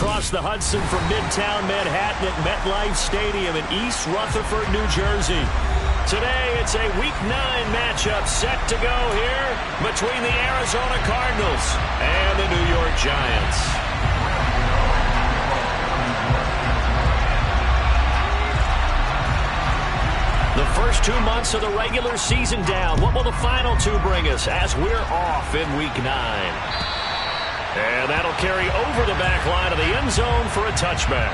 across the Hudson from Midtown Manhattan at MetLife Stadium in East Rutherford, New Jersey. Today, it's a Week 9 matchup set to go here between the Arizona Cardinals and the New York Giants. The first 2 months of the regular season down. What will the final 2 bring us as we're off in Week 9? And that'll carry over the back line of the end zone for a touchback.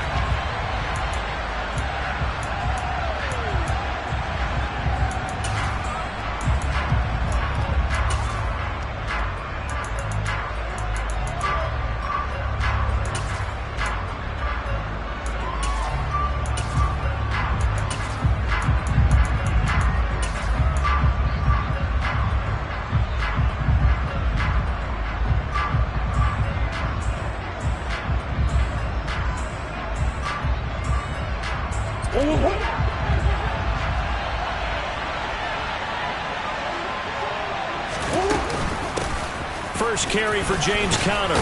First carry for James Conner.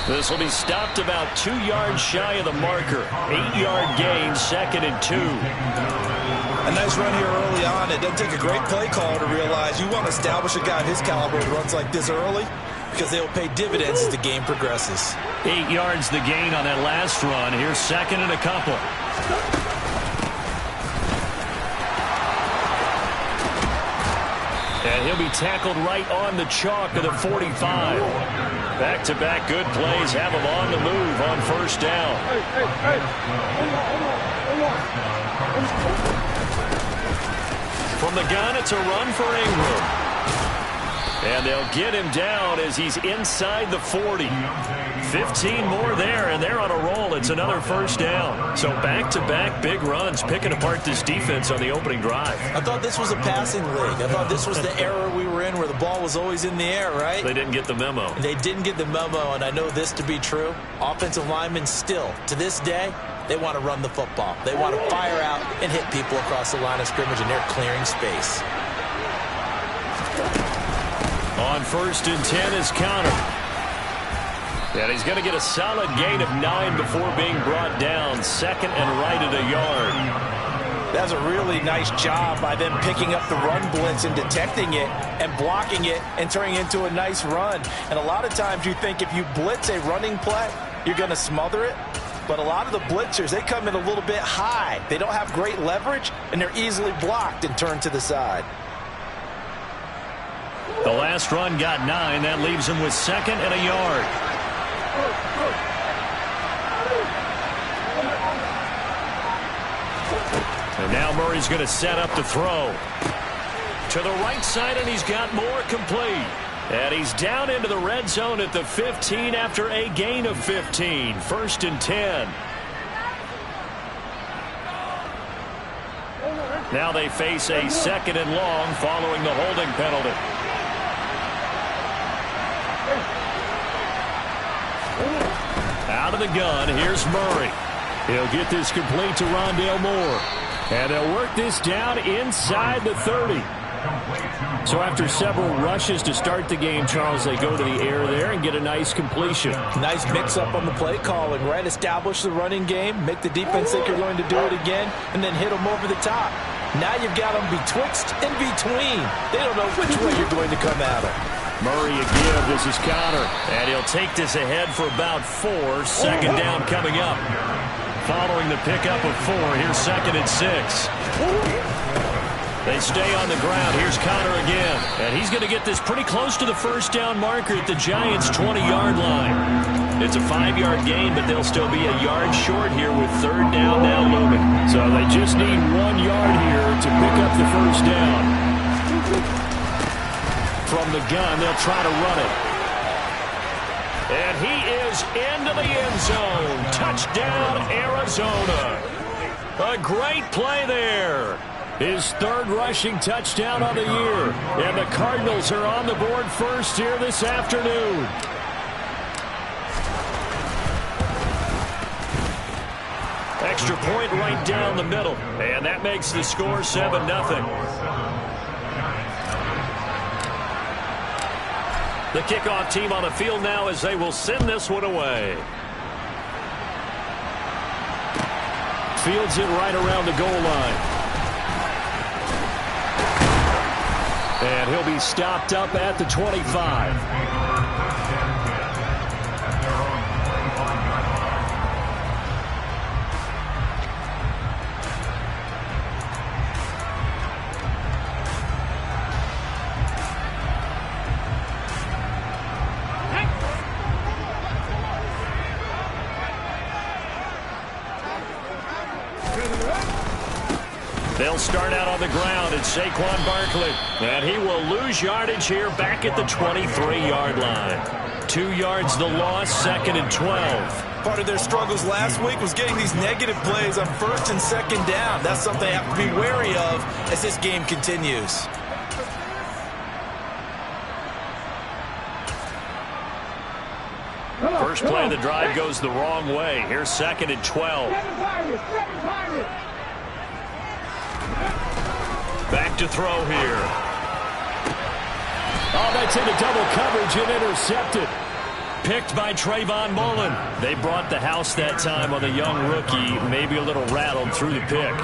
This will be stopped about 2 yards shy of the marker. 8-yard gain, 2nd and 2. A nice run here early on. It doesn't take a great play call to realize you want to establish a guy of his caliber who runs like this early because they will pay dividends as the game progresses. 8 yards the gain on that last run. Here's 2nd and a couple. And he'll be tackled right on the chalk of the 45. Back-to-back good plays have him on the move on first down. From the gun, it's a run for Ingram. And they'll get him down as he's inside the 40. 15 more there, and they're on a roll. It's another first down. So back-to-back big runs, picking apart this defense on the opening drive. I thought this was a passing league. I thought this was the era we were in where the ball was always in the air, right? They didn't get the memo. They didn't get the memo, and I know this to be true. Offensive linemen still, to this day, they want to run the football. They want to fire out and hit people across the line of scrimmage, and they're clearing space. On 1st and 10 is Conner. And he's going to get a solid gain of 9 before being brought down. 2nd and right at a yard. That's a really nice job by them picking up the run blitz and detecting it and blocking it and turning it into a nice run. And a lot of times you think if you blitz a running play, you're going to smother it. But a lot of the blitzers, they come in a little bit high. They don't have great leverage, and they're easily blocked and turned to the side. The last run got 9. That leaves him with 2nd and a yard. And now Murray's going to set up to throw. To the right side, and he's got more complete. And he's down into the red zone at the 15 after a gain of 15. 1st and 10. Now they face a 2nd and long following the holding penalty. Out of the gun, here's Murray. He'll get this complete to Rondale Moore. And they'll work this down inside the 30. So after several rushes to start the game, Charles, they go to the air there and get a nice completion. Nice mix-up on the play calling, right? Establish the running game, make the defense think you're going to do it again, and then hit them over the top. Now you've got them betwixt and between. They don't know which way you're going to come at them. Murray a give. This is Conner. And he'll take this ahead for about 4. 2nd down coming up. Following the pickup of 4, here's 2nd and 6. They stay on the ground. Here's Conner again. And he's going to get this pretty close to the first down marker at the Giants' 20-yard line. It's a 5-yard gain, but they'll still be a yard short here with 3rd down now looming. So they just need 1 yard here to pick up the first down. From the gun, they'll try to run it. And he is into the end zone. Touchdown, Arizona. A great play there. His 3rd rushing touchdown on the year. And the Cardinals are on the board first here this afternoon. Extra point right down the middle. And that makes the score 7-0. The kickoff team on the field now as they will send this one away. fields it right around the goal line. And he'll be stopped up at the 25. They'll start out on the ground. It's Saquon Barkley. And he will lose yardage here back at the 23-yard line. 2 yards the loss, 2nd and 12. Part of their struggles last week was getting these negative plays on 1st and 2nd down. That's something they have to be wary of as this game continues. First play of the drive goes the wrong way. Here's 2nd and 12. Back to throw here. Oh, that's into double coverage and intercepted. Picked by Trayvon Mullen. They brought the house that time on the young rookie, maybe a little rattled through the pick.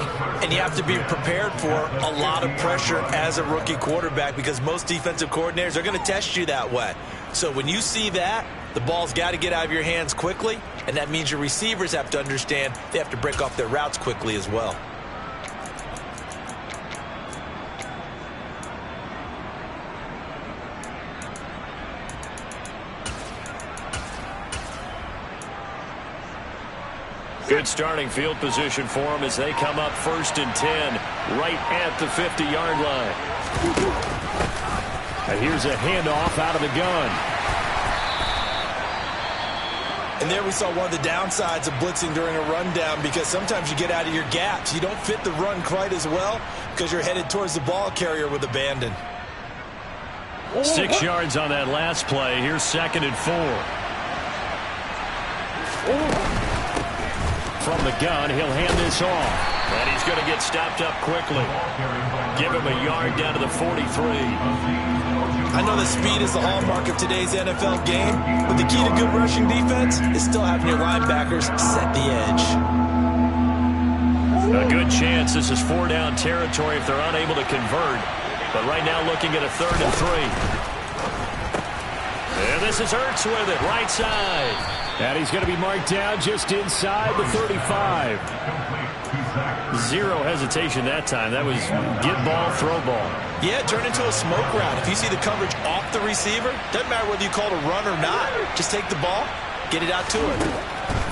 And you have to be prepared for a lot of pressure as a rookie quarterback because most defensive coordinators are going to test you that way. So when you see that, the ball's got to get out of your hands quickly, and that means your receivers have to understand they have to break off their routes quickly as well. Good starting field position for them as they come up 1st and 10 right at the 50-yard line. And here's a handoff out of the gun. And there we saw one of the downsides of blitzing during a rundown because sometimes you get out of your gaps. You don't fit the run quite as well because you're headed towards the ball carrier with abandon. 6 yards on that last play. Here's 2nd and 4. From the gun, he'll hand this off. And he's going to get stopped up quickly. Give him a yard down to the 43. I know that speed is the hallmark of today's NFL game, but the key to good rushing defense is still having your linebackers set the edge. A good chance this is 4-down territory if they're unable to convert. But right now looking at a 3rd and 3. And this is Ertz with it, right side. And he's going to be marked down just inside the 35. Zero hesitation that time. That was get ball, throw ball. Yeah, turn into a smoke route. If you see the coverage off the receiver, doesn't matter whether you call it a run or not. Just take the ball, get it out to him.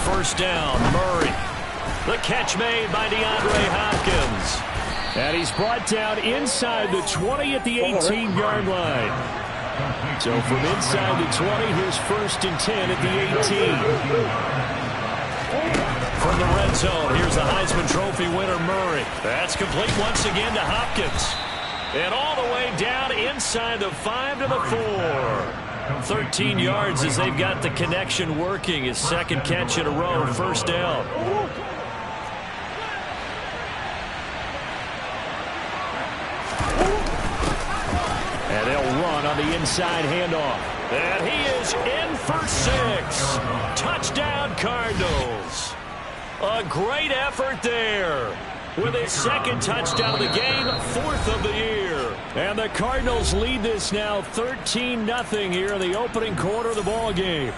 1st down, Murray. The catch made by DeAndre Hopkins. And he's brought down inside the 20 at the 18-yard line. So from inside the 20, here's 1st and 10 at the 18. From the red zone, here's the Heisman Trophy winner, Murray. That's complete once again to Hopkins. And all the way down inside the 5 to the 4. 13 yards as they've got the connection working. His 2nd catch in a row, 1st down. And they'll run on the inside handoff. And he is in for 6. Touchdown, Cardinals. A great effort there. With his 2nd touchdown of the game, 4th of the year. And the Cardinals lead this now 13-0 here in the opening quarter of the ball game.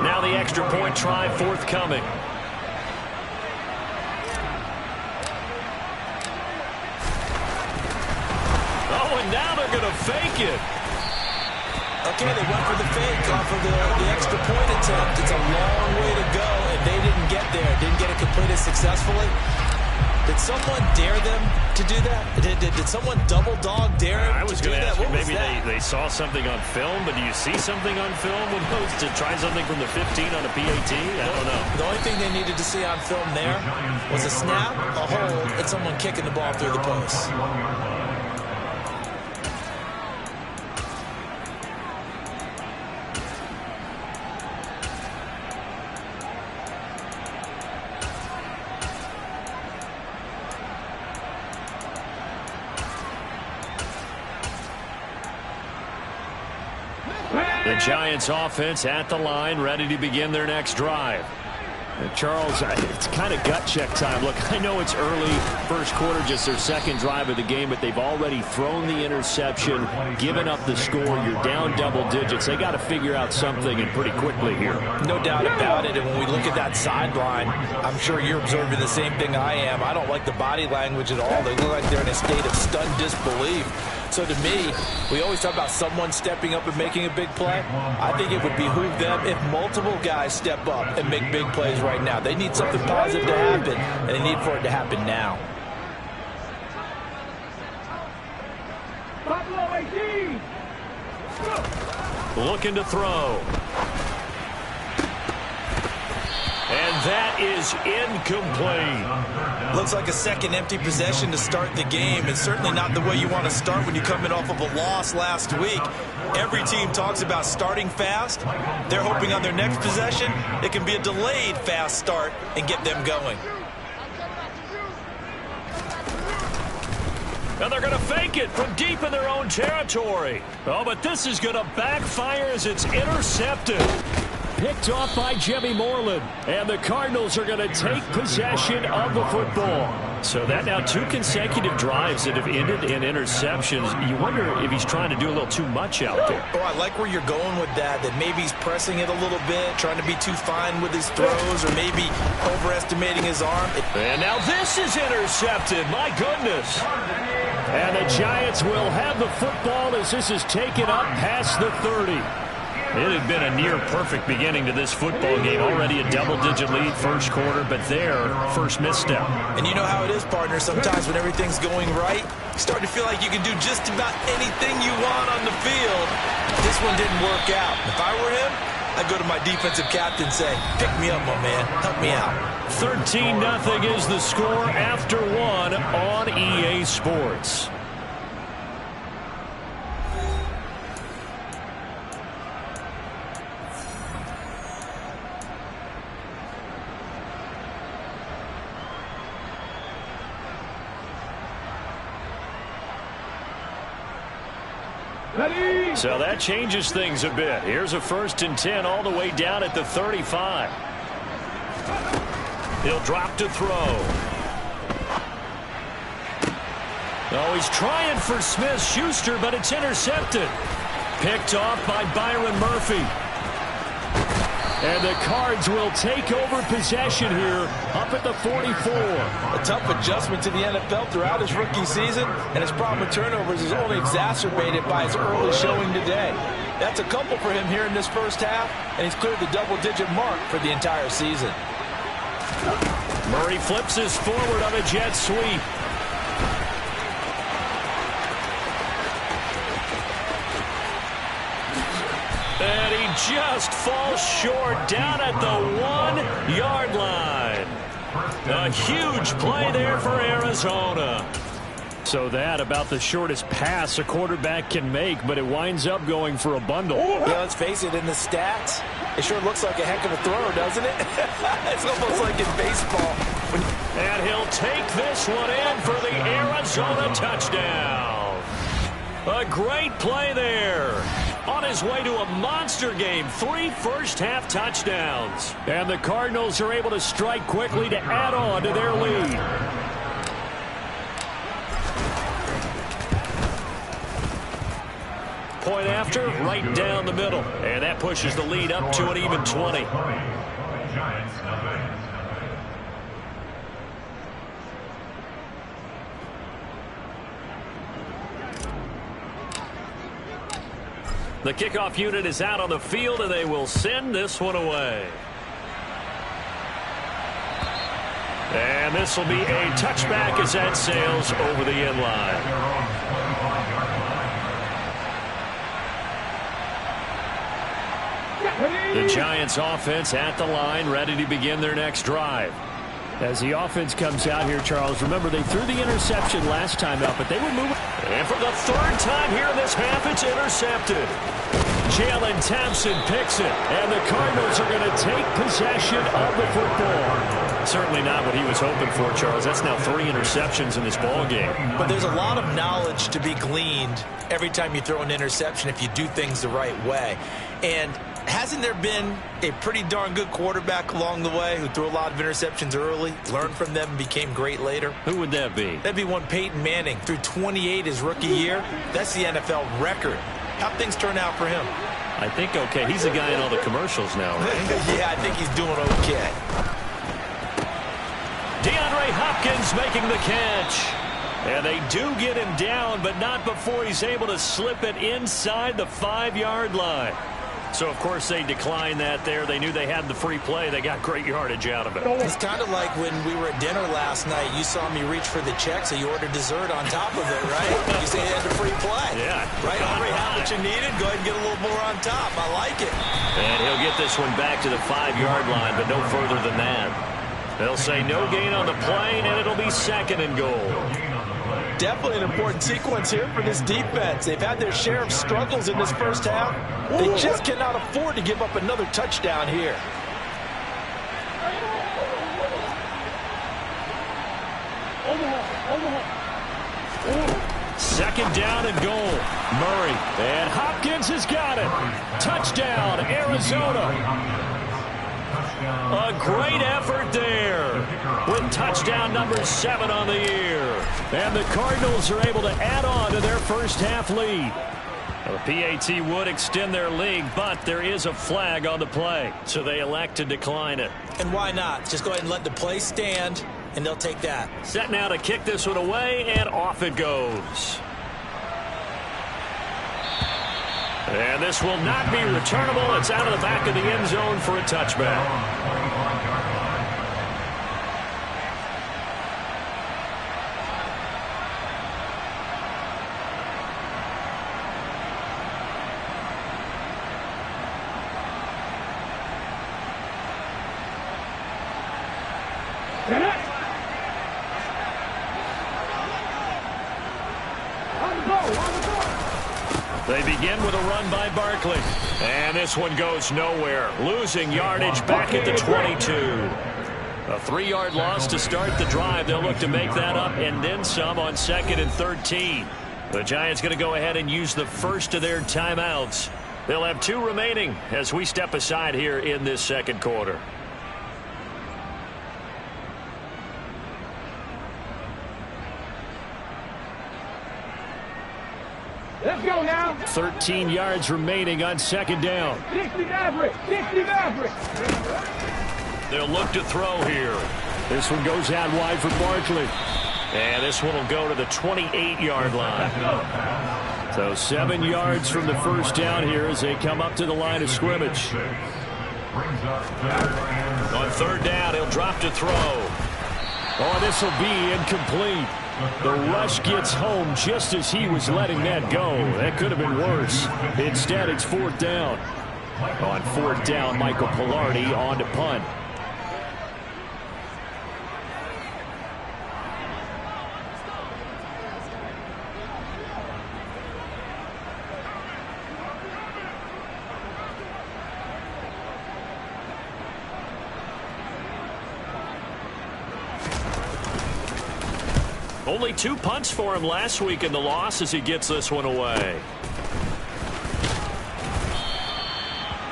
Now the extra point try forthcoming. Oh, and now they're going to fake it. Okay, they went for the fake off of the extra point attempt. It's a long way to go, and they didn't get there. Didn't get it completed successfully. Did someone dare them to do that? Did someone double dog dare them I was to do going to that? ask you, What was maybe that? they saw something on film, but do you see something on film opposed to try something from the 15 on a PAT? I don't know. The only thing they needed to see on film there was a snap, a hold, and someone kicking the ball through the post. The Giants offense at the line, ready to begin their next drive. Charles, it's kind of gut check time. Look, I know it's early, first quarter, just their second drive of the game, but they've already thrown the interception, given up the score. You're down double digits. They got to figure out something, and pretty quickly here. No doubt about it. And when we look at that sideline, I'm sure you're observing the same thing I am. I don't like the body language at all. They look like they're in a state of stunned disbelief. So to me, we always talk about someone stepping up and making a big play. I think it would behoove them if multiple guys step up and make big plays right now. They need something positive to happen, and they need for it to happen now. Looking to throw. And that is incomplete. Looks like a second empty possession to start the game. It's certainly not the way you want to start when you're coming off of a loss last week. Every team talks about starting fast. They're hoping on their next possession it can be a delayed fast start and get them going. And they're going to fake it from deep in their own territory. Oh, but this is going to backfire as it's intercepted. Picked off by Jimmy Moreland. And the Cardinals are going to take possession of the football. So that now 2 consecutive drives that have ended in interceptions. You wonder if he's trying to do a little too much out there. Oh, I like where you're going with that maybe he's pressing it a little bit, trying to be too fine with his throws, or maybe overestimating his arm. And now this is intercepted. My goodness. And the Giants will have the football as this is taken up past the 30. It had been a near-perfect beginning to this football game. Already a double-digit lead first quarter, but their first misstep. And you know how it is, partner. Sometimes when everything's going right, you start to feel like you can do just about anything you want on the field. This one didn't work out. If I were him, I'd go to my defensive captain and say, pick me up, my man. Help me out. 13-0 is the score after 1 on EA Sports. So that changes things a bit. Here's a 1st and 10 all the way down at the 35. He'll drop to throw. Oh, he's trying for Smith-Schuster, but it's intercepted. Picked off by Byron Murphy. And the Cards will take over possession here up at the 44. A tough adjustment to the NFL throughout his rookie season, and his problem with turnovers is only exacerbated by his early showing today. That's a couple for him here in this first half, and he's cleared the double-digit mark for the entire season. Murray flips his forward on a jet sweep. And he just falls short down at the 1-yard line. A huge play there for Arizona. So that about the shortest pass a quarterback can make, but it winds up going for a bundle. Yeah, let's face it, in the stats, it sure looks like a heck of a throw, doesn't it? It's almost like in baseball. And he'll take this one in for the Arizona touchdown. A great play there. On his way to a monster game, 3 first-half touchdowns. And the Cardinals are able to strike quickly to add on to their lead. Point after, right down the middle. And that pushes the lead up to an even 20. The kickoff unit is out on the field, and they will send this one away. And this will be a touchback as that sails over the end line. The Giants offense at the line, ready to begin their next drive. As the offense comes out here, Charles, remember they threw the interception last time out, but they would move it. And for the third time here in this half, it's intercepted. Jalen Thompson picks it, and the Cardinals are going to take possession of the football. Certainly not what he was hoping for, Charles. That's now 3 interceptions in this ball game. But there's a lot of knowledge to be gleaned every time you throw an interception if you do things the right way. And hasn't there been a pretty darn good quarterback along the way who threw a lot of interceptions early, learned from them, and became great later? Who would that be? That'd be one Peyton Manning. Threw 28 his rookie year. That's the NFL record. How'd things turn out for him? I think okay. He's the guy in all the commercials now, right? Yeah, I think he's doing okay. DeAndre Hopkins making the catch. And they do get him down, but not before he's able to slip it inside the 5-yard line. So, of course, they declined that there. They knew they had the free play. They got great yardage out of it. It's kind of like when we were at dinner last night. You saw me reach for the check, so you ordered dessert on top of it, right? You say you had the free play. Yeah. Right? Already had what you needed. Go ahead and get a little more on top. I like it. And he'll get this one back to the 5-yard line, but no further than that. They'll say no gain on the play, and it'll be 2nd and goal. Definitely an important sequence here for this defense. They've had their share of struggles in this first half. They just cannot afford to give up another touchdown here. Second down and goal. Murray. And Hopkins has got it. Touchdown, Arizona. A great effort there with touchdown number 7 on the year. And the Cardinals are able to add on to their first half lead. The PAT would extend their lead, but there is a flag on the play, so they elect to decline it. And why not? Just go ahead and let the play stand, and they'll take that. Set now to kick this one away, and off it goes. And this will not be returnable. It's out of the back of the end zone for a touchback. They begin with a run by Barkley. And this one goes nowhere. Losing yardage back at the 22. A 3-yard loss to start the drive. They'll look to make that up and then some on 2nd and 13. The Giants going to go ahead and use the first of their timeouts. They'll have 2 remaining as we step aside here in this second quarter. Let's go now. 13 yards remaining on 2nd down. 60 Maverick. 60 Maverick. They'll look to throw here. This one goes out wide for Barkley. And this one will go to the 28-yard line. So 7 yards from the first down here as they come up to the line of scrimmage. On 3rd down, he'll drop to throw. Oh, this will be incomplete. The rush gets home just as he was letting that go. That could have been worse. Instead, it's 4th down. On 4th down, Michael Pilardi on to punt. Only 2 punts for him last week in the loss as he gets this one away.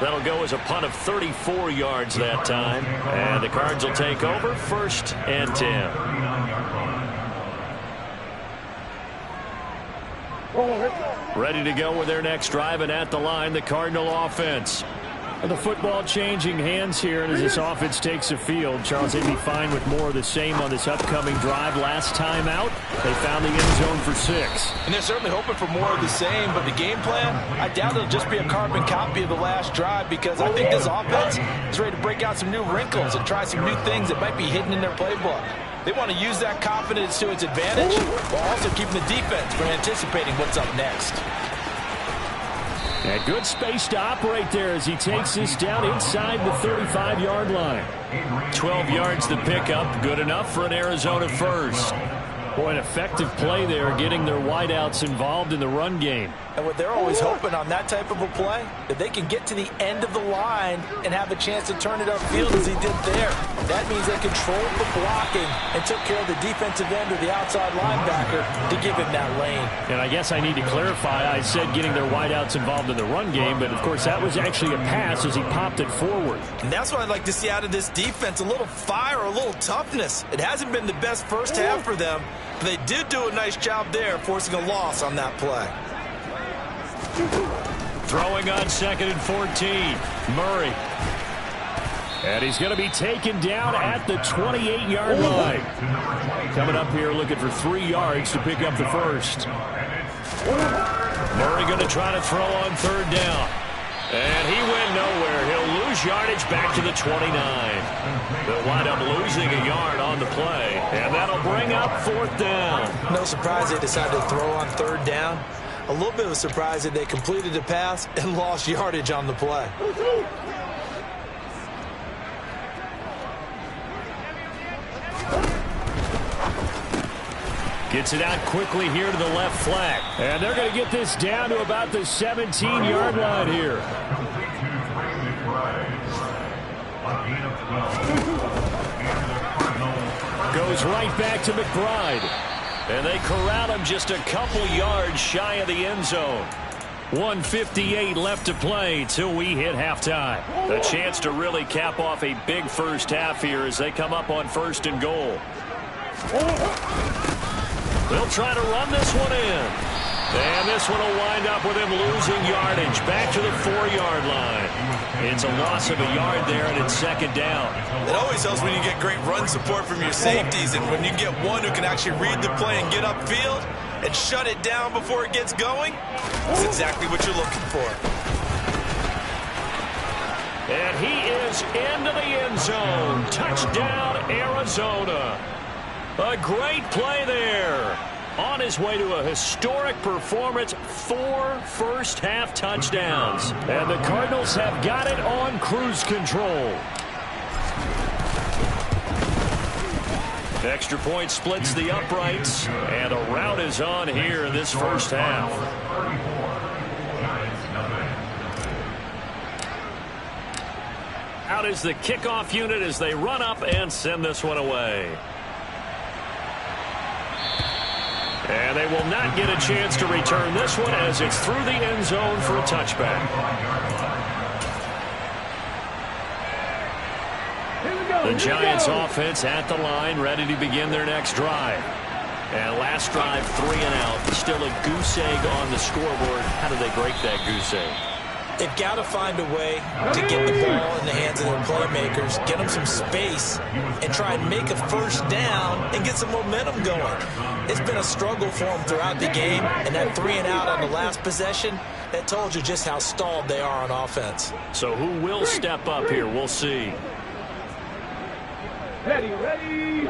That'll go as a punt of 34 yards that time. And the Cards will take over 1st and 10. Ready to go with their next drive, and at the line, the Cardinal offense. The football changing hands here, and as this offense takes the field, Charles, they'd be fine with more of the same on this upcoming drive. Last time out, they found the end zone for 6. And they're certainly hoping for more of the same, but the game plan, I doubt it'll just be a carbon copy of the last drive, because I think this offense is ready to break out some new wrinkles and try some new things that might be hidden in their playbook. They want to use that confidence to its advantage while also keeping the defense from anticipating what's up next. And good space to operate there as he takes this down inside the 35-yard line. 12 yards to pick up. Good enough for an Arizona first. Boy, an effective play there, getting their wideouts involved in the run game. And what they're always hoping on that type of a play, that they can get to the end of the line and have a chance to turn it upfield as he did there. That means they controlled the blocking and took care of the defensive end or the outside linebacker to give him that lane. And I guess I need to clarify, I said getting their wideouts involved in the run game, but of course that was actually a pass as he popped it forward. And that's what I'd like to see out of this defense, a little fire, a little toughness. It hasn't been the best first half for them, but they did do a nice job there, forcing a loss on that play. Throwing on 2nd and 14. Murray. And he's going to be taken down at the 28-yard line. Coming up here looking for 3 yards to pick up the first. Murray going to try to throw on 3rd down. And he went nowhere. He'll lose yardage back to the 29. They'll wind up losing a yard on the play. And that'll bring up 4th down. No surprise they decided to throw on 3rd down. A little bit of a surprise that they completed the pass and lost yardage on the play. Gets it out quickly here to the left flat. And they're going to get this down to about the 17-yard line here. Goes right back to McBride. And they corral him just a couple yards shy of the end zone. 1:58 left to play till we hit halftime. A chance to really cap off a big first half here as they come up on 1st and goal. They'll try to run this one in. And this one will wind up with him losing yardage back to the 4-yard line. It's a loss of a yard there, and it's 2nd down. It always helps when you get great run support from your safeties, and when you get one who can actually read the play and get upfield and shut it down before it gets going, that's exactly what you're looking for. And he is into the end zone. Touchdown, Arizona. A great play there. On his way to a historic performance, 4 first-half touchdowns. And the Cardinals have got it on cruise control. Extra point splits the uprights, and a rout is on here in this first half. Out is the kickoff unit as they run up and send this one away. And they will not get a chance to return this one as it's through the end zone for a touchback. The Giants offense at the line, ready to begin their next drive. And last drive, 3 and out. Still a goose egg on the scoreboard. How do they break that goose egg? They've got to find a way to get the ball in the hands of their playmakers, get them some space, and try and make a first down and get some momentum going. It's been a struggle for them throughout the game, and that 3 and out on the last possession, that told you just how stalled they are on offense. So who will step up here? We'll see. Ready. Ready.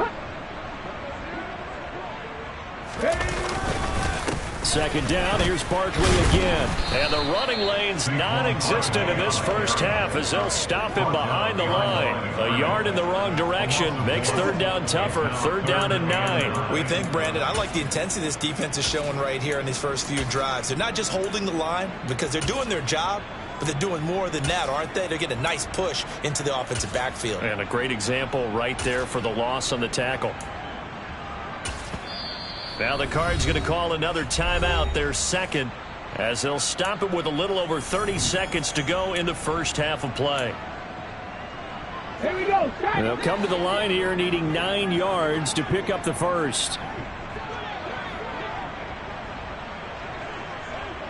2nd down, here's Barkley again. And the running lane's non-existent in this first half as they'll stop him behind the line. A yard in the wrong direction makes 3rd down tougher. 3rd down and 9. We think, Brandon, I like the intensity this defense is showing right here in these first few drives. They're not just holding the line because they're doing their job, but they're doing more than that, aren't they? They're getting a nice push into the offensive backfield. And a great example right there for the loss on the tackle. Now the Cards going to call another timeout, their 2nd, as they'll stop it with a little over 30 seconds to go in the first half of play. Here we go. They'll come to the line here needing 9 yards to pick up the first.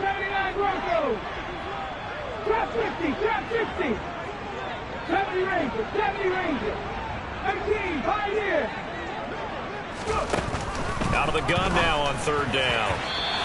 79 Broncos. Trap 50. 70 Rangers. 18 Pioneer. Out of the gun now on 3rd down.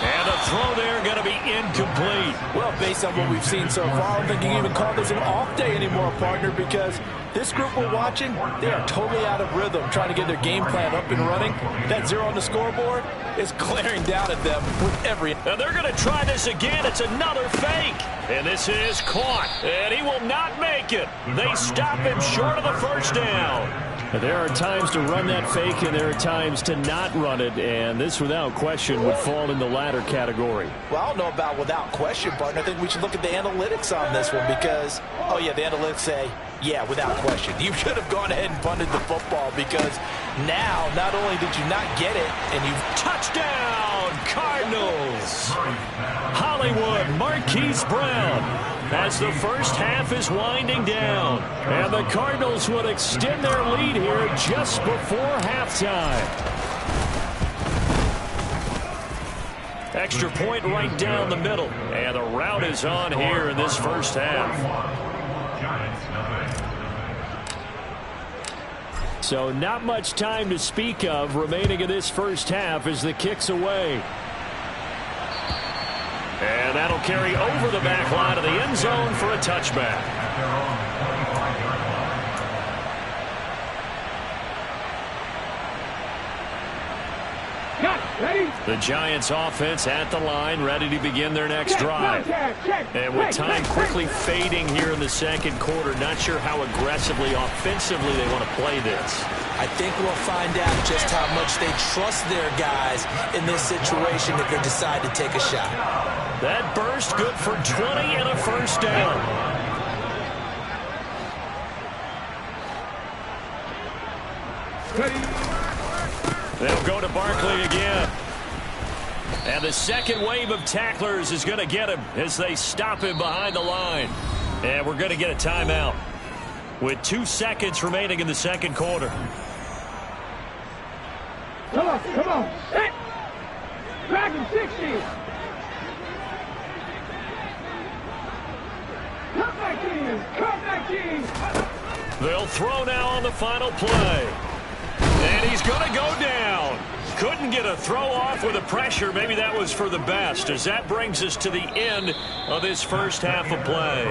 And a throw there going to be be incomplete. Well, based on what we've seen so far, I don't think you can even call this an off day anymore, partner, because this group we're watching, they are totally out of rhythm, trying to get their game plan up and running. That 0 on the scoreboard is glaring down at them with every... Now they're going to try this again. It's another fake. And this is caught. And he will not make it. They stop him short of the first down. There are times to run that fake, and there are times to not run it, and this, without question, would fall in the latter category. Well, I don't know about without question, partner. I think we should look at the analytics on this one because, oh, yeah, the analytics say, yeah, without question. You should have gone ahead and punted the football because now, not only did you not get it, and you... Touchdown, Cardinals! Hollywood, Marquise Brown, as the first half is winding down. And the Cardinals would extend their lead here just before halftime. Extra point right down the middle. And the route is on here in this first half. So not much time to speak of remaining in this first half as the kick's away. And that'll carry over the back line of the end zone for a touchback. The Giants offense at the line, ready to begin their next drive. And with time quickly fading here in the second quarter, not sure how aggressively, offensively they want to play this. I think we'll find out just how much they trust their guys in this situation if they decide to take a shot. That burst good for 20 and a first down. They'll go to Barkley again. And the second wave of tacklers is going to get him as they stop him behind the line. And we're going to get a timeout with 2 seconds remaining in the second quarter. Come on, come on. Set. Dragon 60. Come back in. They'll throw now on the final play. And he's going to go down. Couldn't get a throw off with the pressure. Maybe that was for the best, as that brings us to the end of this first half of play.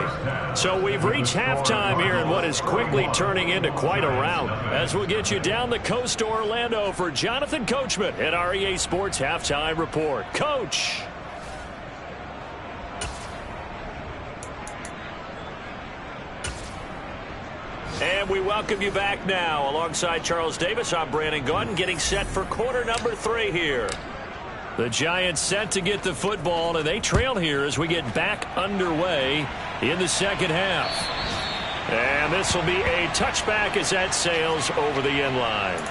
So we've reached halftime here in what is quickly turning into quite a rout, as we'll get you down the coast to Orlando for Jonathan Coachman at our EA Sports Halftime Report. Coach. And we welcome you back now. Alongside Charles Davis, I'm Brandon Gunn, getting set for quarter number 3 here. The Giants set to get the football, and they trail here as we get back underway in the second half. And this will be a touchback as that sails over the end line.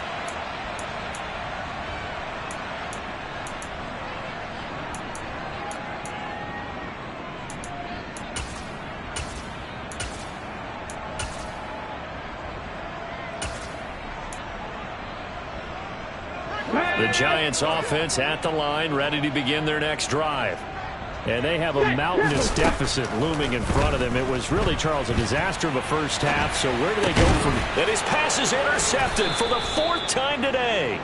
The Giants offense at the line, ready to begin their next drive. And they have a mountainous deficit looming in front of them. It was really, Charles, a disaster of a first half. So where do they go from here? And his pass is intercepted for the 4th time today.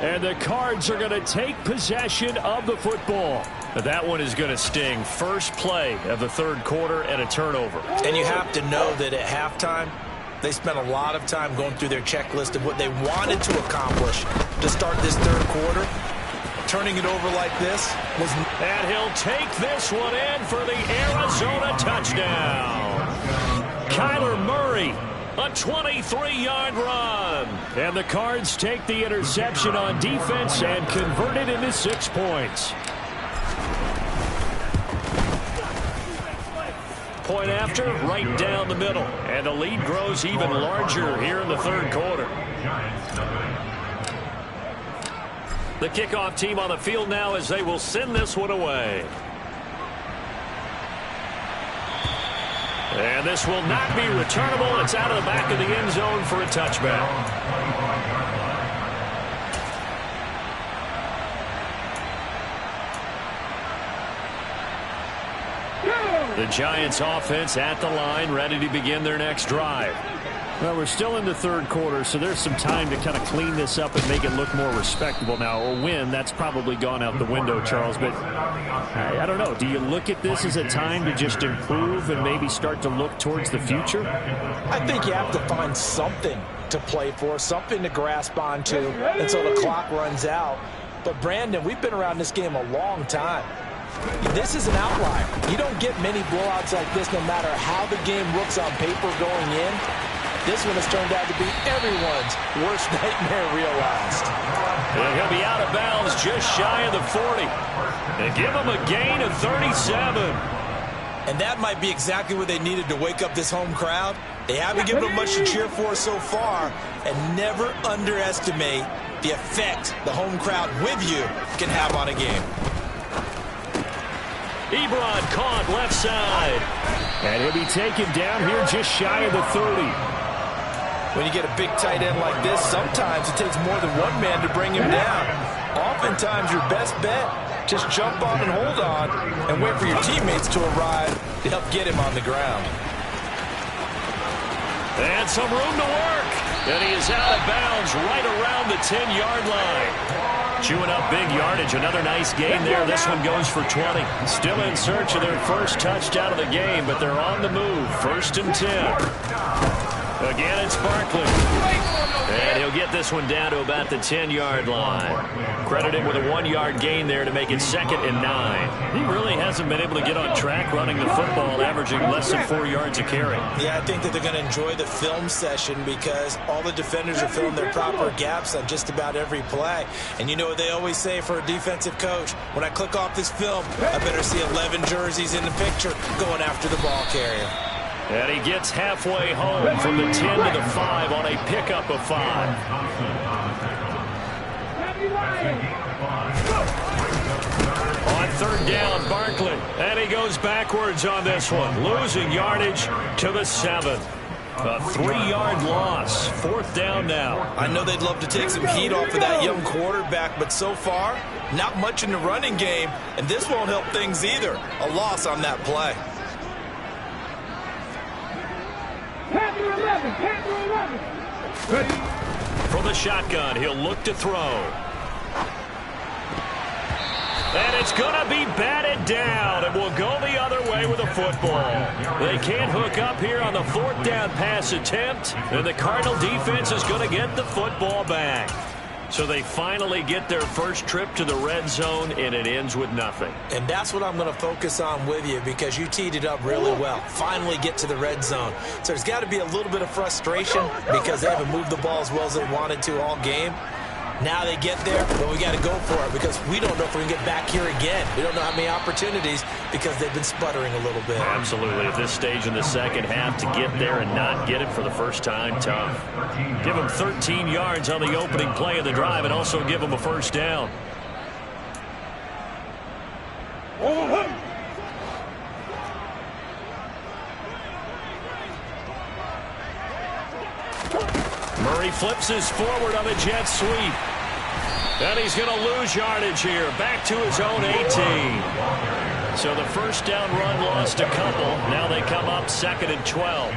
And the Cards are going to take possession of the football. But that one is going to sting. First play of the third quarter and a turnover. And you have to know that at halftime, they spent a lot of time going through their checklist of what they wanted to accomplish to start this third quarter. Turning it over like this was... And he'll take this one in for the Arizona touchdown. Kyler Murray, a 23-yard run. And the Cards take the interception on defense and convert it into 6 points. Point after, right down the middle. And the lead grows even larger here in the third quarter. The kickoff team on the field now as they will send this one away. And this will not be returnable. It's out of the back of the end zone for a touchback. The Giants offense at the line, ready to begin their next drive. Well, we're still in the third quarter, so there's some time to kind of clean this up and make it look more respectable. Now, a win, that's probably gone out the window, Charles, but I don't know. Do you look at this as a time to just improve and maybe start to look towards the future? I think you have to find something to play for, something to grasp onto until the clock runs out. But, Brandon, we've been around this game a long time. This is an outlier. You don't get many blowouts like this no matter how the game looks on paper going in. This one has turned out to be everyone's worst nightmare realized. And he'll be out of bounds just shy of the 40. And give him a gain of 37. And that might be exactly what they needed to wake up this home crowd. They haven't given them much to cheer for so far. And never underestimate the effect the home crowd with you can have on a game. Ebron caught left side. And he'll be taken down here just shy of the 30. When you get a big tight end like this, sometimes it takes more than one man to bring him down. Oftentimes, your best bet, just jump on and hold on and wait for your teammates to arrive to help get him on the ground. And some room to work. And he is out of bounds right around the 10-yard line. Chewing up big yardage. Another nice gain there. This one goes for 20. Still in search of their first touchdown of the game, but they're on the move. 1st and 10. Again, it's Barkley. And he'll get this one down to about the 10-yard line. Credit him with a 1-yard gain there to make it 2nd and 9. He really hasn't been able to get on track running the football, averaging less than 4 yards a carry. Yeah, I think that they're going to enjoy the film session because all the defenders are filling their proper gaps on just about every play. And you know what they always say for a defensive coach? When I click off this film, I better see 11 jerseys in the picture going after the ball carrier. And he gets halfway home from the 10 to the 5 on a pickup of 5. On 3rd down, Barkley. And he goes backwards on this one, losing yardage to the 7. A 3-yard loss. 4th down now. I know they'd love to take some heat off of that young quarterback, but so far, not much in the running game, and this won't help things either. A loss on that play. From the shotgun, he'll look to throw. And it's going to be batted down, and will go the other way with a football. They can't hook up here on the 4th down pass attempt, and the Cardinal defense is going to get the football back. So they finally get their first trip to the red zone, and it ends with nothing. And that's what I'm going to focus on with you because you teed it up really well. Finally get to the red zone. So there's got to be a little bit of frustration because they haven't moved the ball as well as they wanted to all game. Now they get there, but we got to go for it because we don't know if we can get back here again. We don't know how many opportunities because they've been sputtering a little bit. Absolutely. At this stage in the second half, to get there and not get it for the first time, tough. Give them 13 yards on the opening play of the drive and also give them a 1st down. Murray flips his forward on the jet sweep. And he's going to lose yardage here. Back to his own 18. So the 1st down run lost a couple. Now they come up 2nd and 12.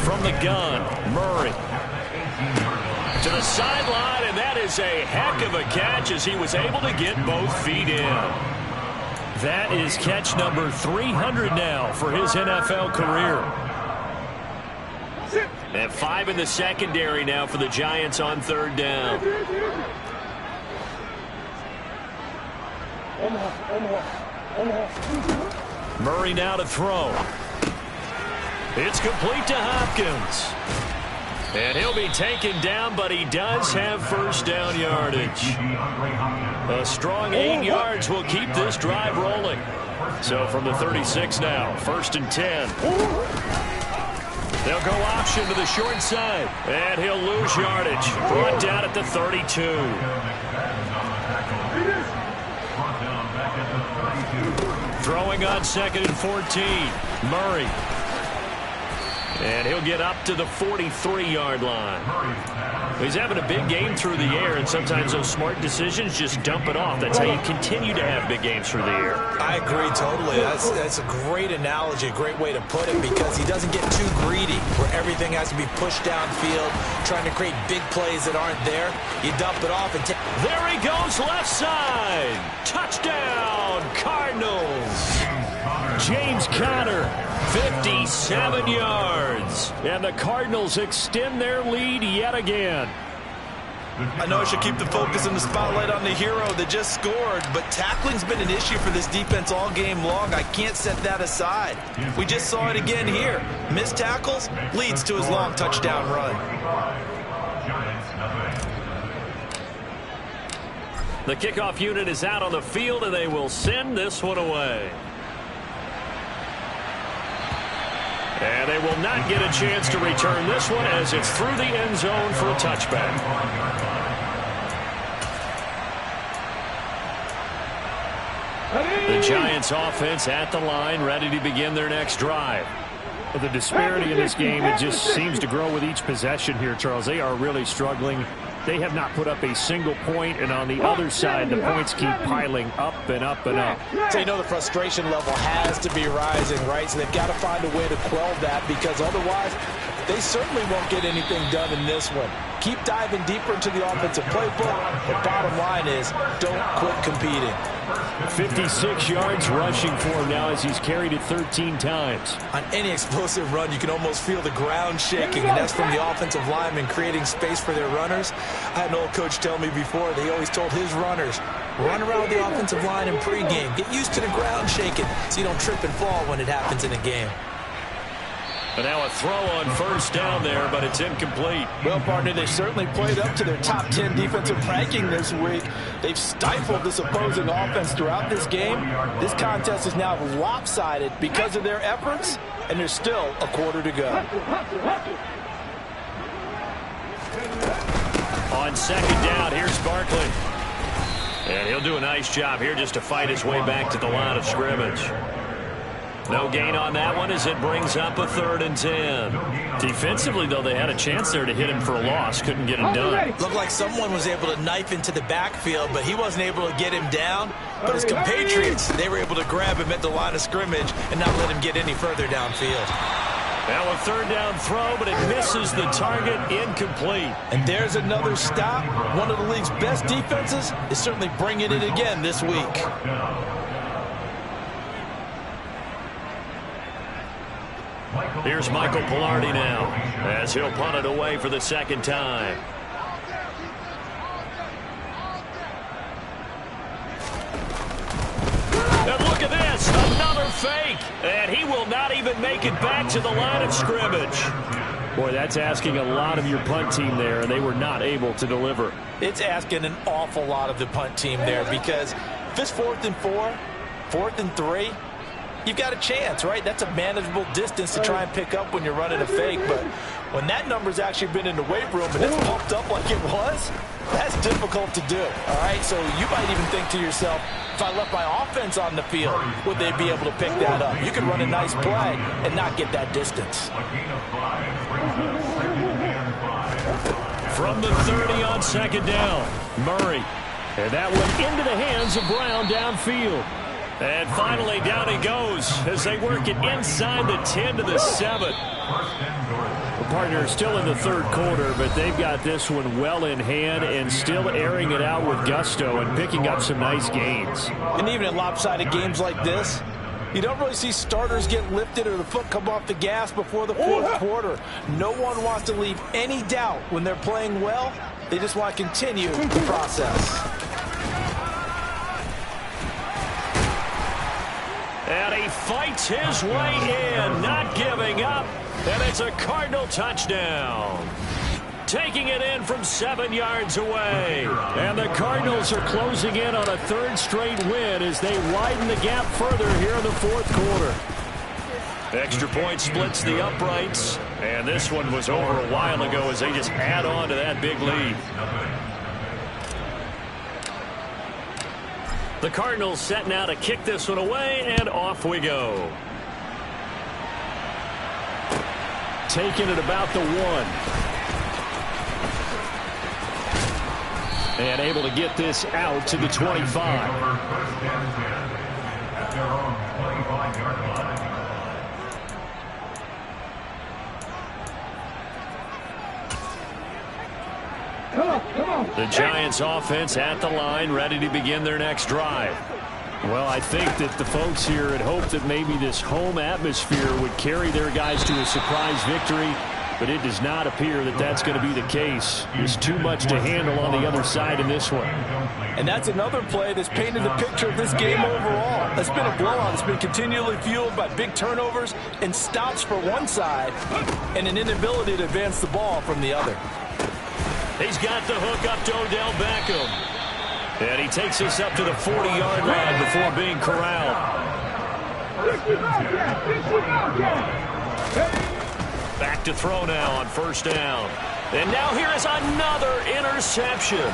From the gun, Murray. To the sideline, and that is a heck of a catch as he was able to get both feet in. That is catch number 300 now for his NFL career. And 5 in the secondary now for the Giants on 3rd down. Murray now to throw. It's complete to Hopkins. And he'll be taken down, but he does have 1st down yardage. A strong 8 yards will keep this drive rolling. So from the 36 now, 1st and 10. They'll go option to the short side, and he'll lose yardage. Brought down at the 32. Throwing on 2nd and 14. Murray. And he'll get up to the 43-yard line. He's having a big game through the air, and sometimes those smart decisions just dump it off. That's how you continue to have big games through the air. I agree totally. That's a great analogy, a great way to put it, because he doesn't get too greedy where everything has to be pushed downfield, trying to create big plays that aren't there. You dump it off and take. There he goes, left side. Touchdown, Cardinals. James Conner, 57 yards. And the Cardinals extend their lead yet again. I know I should keep the focus and the spotlight on the hero that just scored, but tackling's been an issue for this defense all game long. I can't set that aside. We just saw it again here. Missed tackles leads to his long touchdown run. The kickoff unit is out on the field, and they will send this one away. And they will not get a chance to return this one as it's through the end zone for a touchback. The Giants offense at the line, ready to begin their next drive. The disparity in this game, it just seems to grow with each possession here, Charles. They are really struggling. They have not put up a single point, and on the other side, the points keep piling up and up and up. So you know the frustration level has to be rising, right? So they've got to find a way to quell that, because otherwise they certainly won't get anything done in this one. Keep diving deeper into the offensive playbook. The bottom line is don't quit competing. 56 yards rushing for him now as he's carried it 13 times. On any explosive run, you can almost feel the ground shaking, and that's from the offensive linemen creating space for their runners. I had an old coach tell me before, they always told his runners, run around with the offensive line in pregame. Get used to the ground shaking so you don't trip and fall when it happens in a game. And now a throw on first down there, but it's incomplete. Well, partner, they certainly played up to their top 10 defensive ranking this week. They've stifled this opposing offense throughout this game. This contest is now lopsided because of their efforts, and there's still a quarter to go. On second down, here's Barkley. And he'll do a nice job here just to fight his way back to the line of scrimmage. No gain on that one as it brings up a 3rd and 10. Defensively, though, they had a chance there to hit him for a loss. Couldn't get him done. Looked like someone was able to knife into the backfield, but he wasn't able to get him down. But his compatriots, they were able to grab him at the line of scrimmage and not let him get any further downfield. Now a 3rd down throw, but it misses the target, incomplete. And there's another stop. One of the league's best defenses is certainly bringing it again this week. Here's Michael Pilardi now as he'll punt it away for the 2nd time. And look at this, another fake, and he will not even make it back to the line of scrimmage. Boy, that's asking a lot of your punt team there, and they were not able to deliver. It's asking an awful lot of the punt team there, because if it's 4th and 4, 4th and 3, you've got a chance, right? That's a manageable distance to try and pick up when you're running a fake. But when that number's actually been in the weight room and it's pumped up like it was, that's difficult to do, all right? So you might even think to yourself, if I left my offense on the field, would they be able to pick that up? You could run a nice play and not get that distance. From the 30 on 2nd down, Murray. And that one into the hands of Brown downfield. And finally, down he goes as they work it inside the 10 to the 7. The partner is still in the 3rd quarter, but they've got this one well in hand and still airing it out with gusto and picking up some nice gains. And even in lopsided games like this, you don't really see starters get lifted or the foot come off the gas before the 4th quarter. No one wants to leave any doubt when they're playing well. They just want to continue the process. And he fights his way in, not giving up. And it's a Cardinal touchdown. Taking it in from 7 yards away. And the Cardinals are closing in on a 3rd straight win as they widen the gap further here in the 4th quarter. Extra point splits the uprights. And this one was over a while ago as they just add on to that big lead. The Cardinals set now to kick this one away, and off we go. Taking it about the 1. And able to get this out to the 25. The Giants offense at the line, ready to begin their next drive. Well, I think that the folks here had hoped that maybe this home atmosphere would carry their guys to a surprise victory, but it does not appear that that's going to be the case. There's too much to handle on the other side in this one. And that's another play that's painted the picture of this game overall. It's been a blowout. It's been continually fueled by big turnovers and stops for one side and an inability to advance the ball from the other. He's got the hook up to Odell Beckham. And he takes us up to the 40-yard line before being corralled. Back to throw now on first down. And now here is another interception.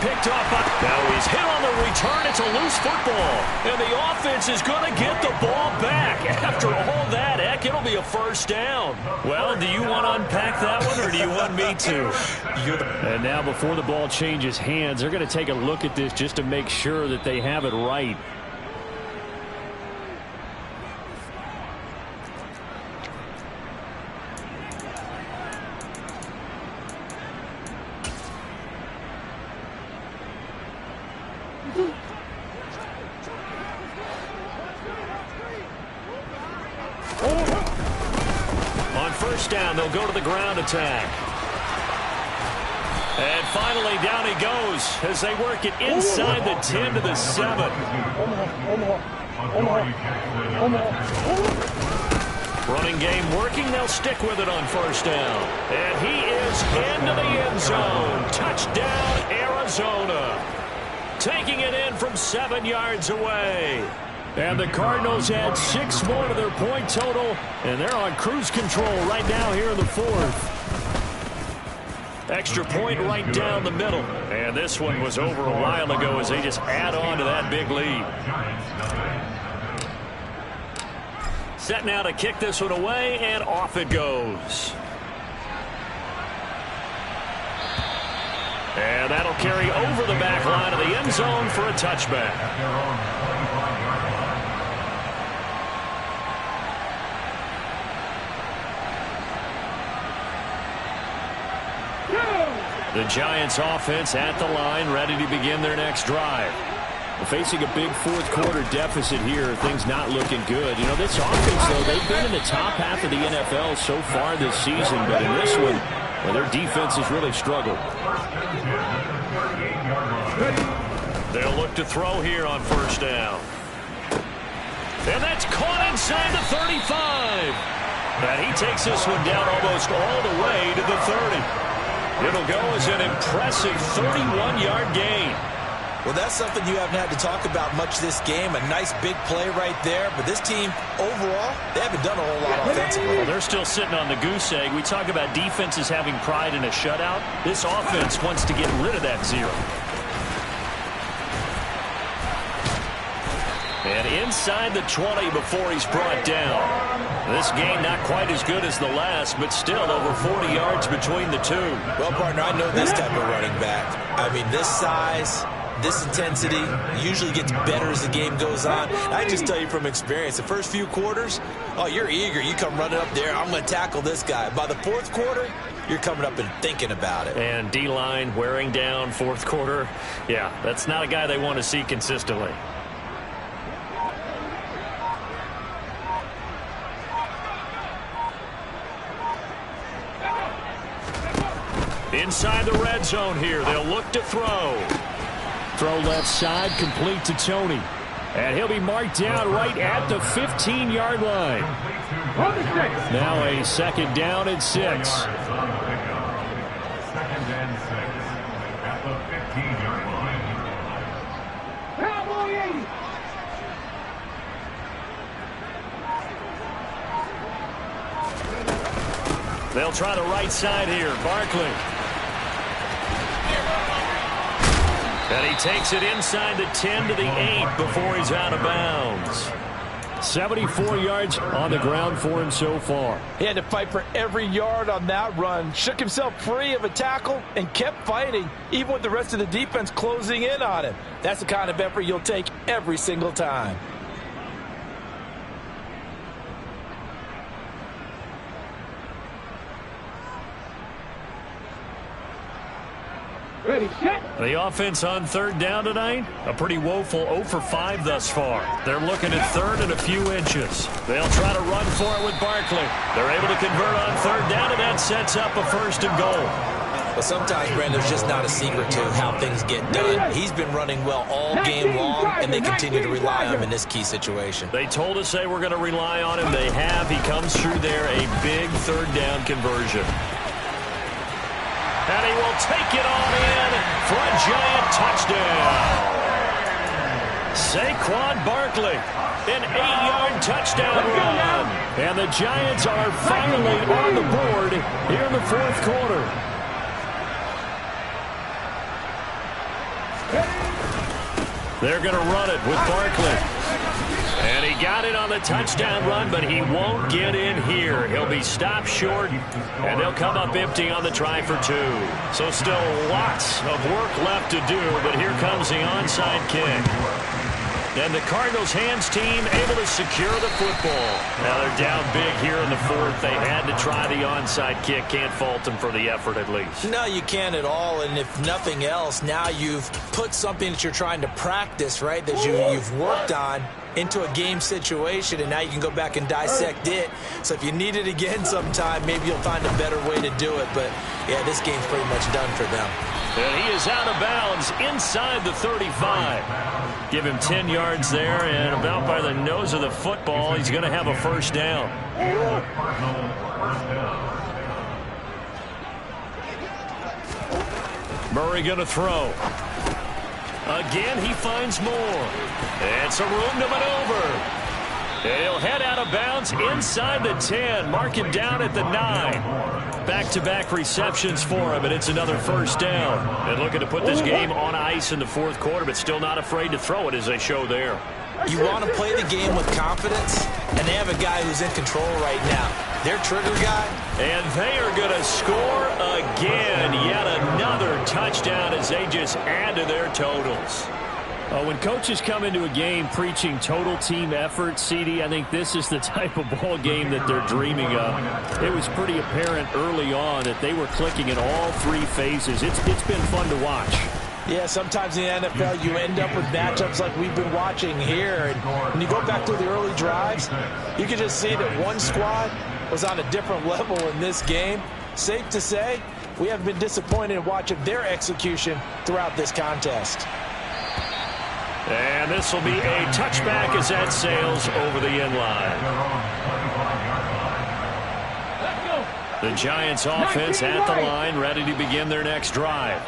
Picked up. Now he's hit on the return. It's a loose football. And the offense is going to get the ball back. After all that, heck, it'll be a first down. Well, do you want to unpack that one, or do you want me to? And now before the ball changes hands, they're going to take a look at this just to make sure that they have it right. On first down, they'll go to the ground attack. And finally, down he goes as they work it inside the 10 to the 7. Running game working. They'll stick with it on first down. And he is into the end zone. Touchdown, Arizona. Taking it in from 7 yards away. And the Cardinals add 6 more to their point total, and they're on cruise control right now here in the fourth. Extra point right down the middle. And this one was over a while ago as they just add on to that big lead. Set now to kick this one away, and off it goes. And that'll carry over the back line of the end zone for a touchback. The Giants offense at the line, ready to begin their next drive. Facing a big fourth quarter deficit here, things not looking good. You know, this offense, though, they've been in the top half of the NFL so far this season, but in this one, well, their defense has really struggled. They'll look to throw here on first down. And that's caught inside the 35. And he takes this one down almost all the way to the 30. It'll go as an impressive 31-yard gain. Well, that's something you haven't had to talk about much this game. A nice big play right there. But this team, overall, they haven't done a whole lot offensively. Well, they're still sitting on the goose egg. We talk about defenses having pride in a shutout. This offense wants to get rid of that zero. And inside the 20 before he's brought down. This game not quite as good as the last, but still over 40 yards between the two. Well, partner, I know this type of running back. I mean, this size, this intensity usually gets better as the game goes on. I just tell you from experience, the first few quarters, oh, you're eager. You come running up there, I'm going to tackle this guy. By the fourth quarter, you're coming up and thinking about it. And D-line wearing down fourth quarter. Yeah, that's not a guy they want to see consistently. Inside the red zone here. They'll look to throw. Throw left side, complete to Tony. And he'll be marked down right at the 15-yard line. Now a second down and 6. Second and 6 at the 15-yard line. They'll try the right side here. Barkley. And he takes it inside the 10 to the 8 before he's out of bounds. 74 yards on the ground for him so far. He had to fight for every yard on that run, shook himself free of a tackle, and kept fighting, even with the rest of the defense closing in on him. That's the kind of effort you'll take every single time. Ready, set. The offense on third down tonight, a pretty woeful 0 for 5 thus far. They're looking at third and a few inches. They'll try to run for it with Barkley. They're able to convert on third down, and that sets up a 1st and goal. But sometimes, Brandon, there's just not a secret to how things get done. He's been running well all game long, and they continue to rely on him in this key situation. They told us they were going to rely on him. They have. He comes through there, a big third down conversion. And he will take it on in for a giant touchdown. Saquon Barkley, an 8-yard touchdown run. And the Giants are finally on the board here in the 4th quarter. They're going to run it with Barkley. And he got it on the touchdown run, but he won't get in here. He'll be stopped short, and they'll come up empty on the try for 2. So still lots of work left to do, but here comes the onside kick. And the Cardinals' hands team able to secure the football. Now they're down big here in the 4th. They had to try the onside kick. Can't fault them for the effort at least. No, you can't at all. And if nothing else, now you've put something that you're trying to practice, right, that you've worked on into a game situation, and now you can go back and dissect it. So if you need it again sometime, maybe you'll find a better way to do it. But, yeah, this game's pretty much done for them. And he is out of bounds inside the 35. Give him 10 yards there, and about by the nose of the football, he's going to have a 1st down. Murray going to throw. Again, he finds more. And some room to maneuver. And he'll head out of bounds inside the 10. Mark him down at the 9. Back-to-back receptions for him, and it's another 1st down. And looking to put this game on ice in the 4th quarter, but still not afraid to throw it as they show there. You want to play the game with confidence, and they have a guy who's in control right now. Their trigger guy. And they are going to score again. Yet another touchdown as they just add to their totals. When coaches come into a game preaching total team effort, CD, I think this is the type of ball game that they're dreaming of. It was pretty apparent early on that they were clicking in all 3 phases. It's been fun to watch. Yeah, sometimes in the NFL you end up with matchups like we've been watching here. And when you go back to the early drives, you can just see that one squad was on a different level in this game. Safe to say, we haven't been disappointed in watching their execution throughout this contest. And this will be a touchback as that sails over the end line. The Giants offense at the line, ready to begin their next drive.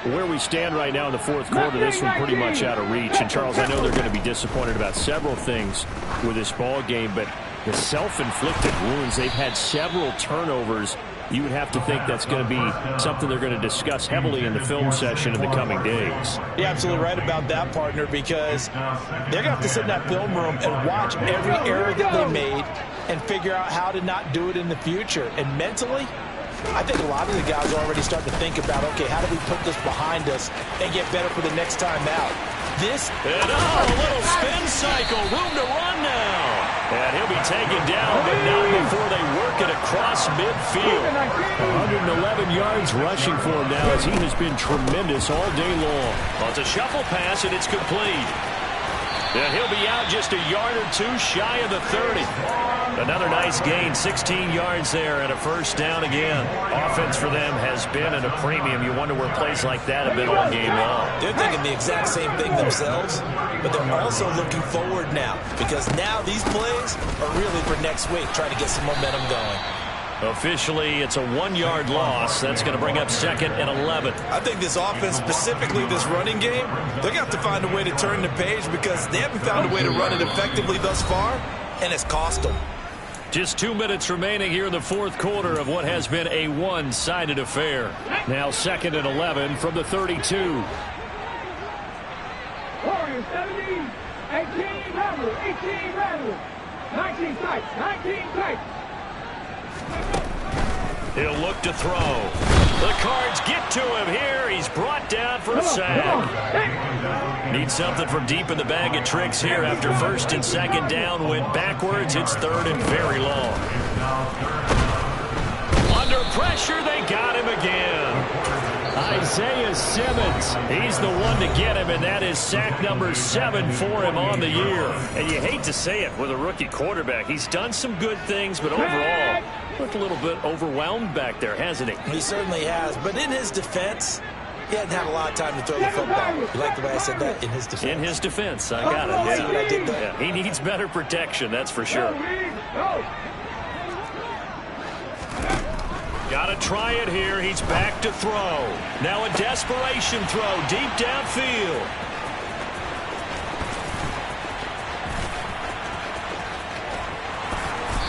Where we stand right now in the 4th quarter, this one pretty much out of reach. And, Charles, I know they're going to be disappointed about several things with this ball game, but the self-inflicted wounds, they've had several turnovers. You would have to think that's going to be something they're going to discuss heavily in the film session in the coming days. You're absolutely right about that, partner, because they're going to have to sit in that film room and watch every error that they made and figure out how to not do it in the future. And mentally, I think a lot of the guys are already starting to think about, okay, how do we put this behind us and get better for the next time out? This. And a little spin cycle. Room to run now. And he'll be taken down, but not before they work it across midfield. 111 yards rushing for him now as he has been tremendous all day long. Well, it's a shuffle pass, and it's complete. And he'll be out just a yard or 2 shy of the 30. Another nice gain, 16 yards there, and a 1st down again. Offense for them has been at a premium. You wonder where plays like that have been all game long. They're thinking the exact same thing themselves, but they're also looking forward now, because now these plays are really for next week, trying to get some momentum going. Officially, it's a 1-yard loss. That's going to bring up 2nd and 11. I think this offense, specifically this running game, they're going to have to find a way to turn the page because they haven't found a way to run it effectively thus far, and it's cost them. Just 2 minutes remaining here in the 4th quarter of what has been a one-sided affair. Now 2nd and 11 from the 32. Warriors 17, 18 Rebels, 18 Rebels. 19 tight. 19 tight. He'll look to throw. The Cards get to him here. He's brought down for a sack. Needs something from deep in the bag of tricks here after first and second down went backwards. It's third and very long. Under pressure, they got him again. Isaiah Simmons, he's the one to get him, and that is sack number 7 for him on the year. And you hate to say it with a rookie quarterback. He's done some good things, but overall, looked a little bit overwhelmed back there, hasn't he? He certainly has, but in his defense, he hadn't had a lot of time to throw the football. You like the way I said that? In his defense. In his defense, I got it. See what I did there? Yeah, he needs better protection, that's for sure. Got to try it here. He's back to throw. Now a desperation throw deep downfield.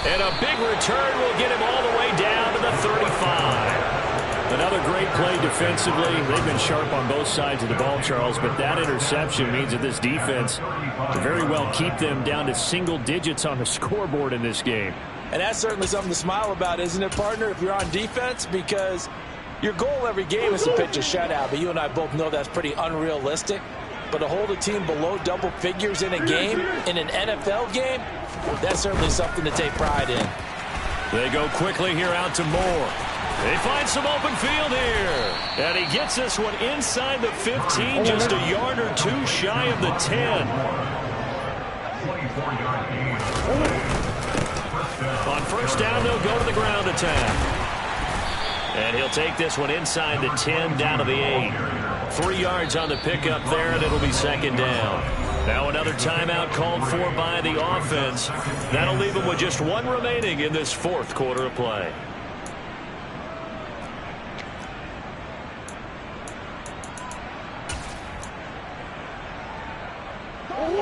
And a big return will get him all the way down to the 35. Another great play defensively. They've been sharp on both sides of the ball, Charles, but that interception means that this defense can very well keep them down to single digits on the scoreboard in this game. And that's certainly something to smile about, isn't it, partner, if you're on defense? Because your goal every game is to pitch a shutout, but you and I both know that's pretty unrealistic. But to hold a team below double figures in a game, in an NFL game, that's certainly something to take pride in. They go quickly here out to Moore. They find some open field here. And he gets this one inside the 15, just a yard or two shy of the 10. 24-yard gain. On first down, they'll go to the ground attack. And he'll take this one inside the 10, down to the 8. 3 yards on the pickup there, and it'll be second down. Now another timeout called for by the offense. That'll leave them with just one remaining in this fourth quarter of play.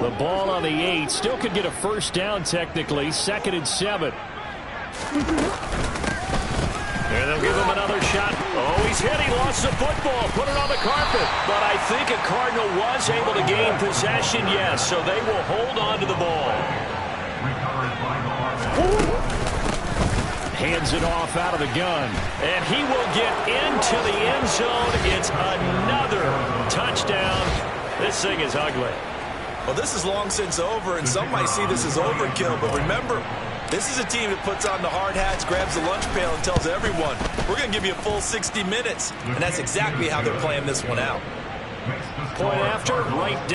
The ball on the 8. Still could get a first down technically. 2nd and 7. And they'll give him another shot. Oh, he's hit. He lost the football. Put it on the carpet. But I think a Cardinal was able to gain possession, yes. So they will hold on to the ball. Hands it off out of the gun. And he will get into the end zone. It's another touchdown. This thing is ugly. Well, this is long since over, and some might see this as overkill. But remember, this is a team that puts on the hard hats, grabs the lunch pail, and tells everyone, we're going to give you a full 60 minutes. And that's exactly how they're playing this one out. Point after, right down.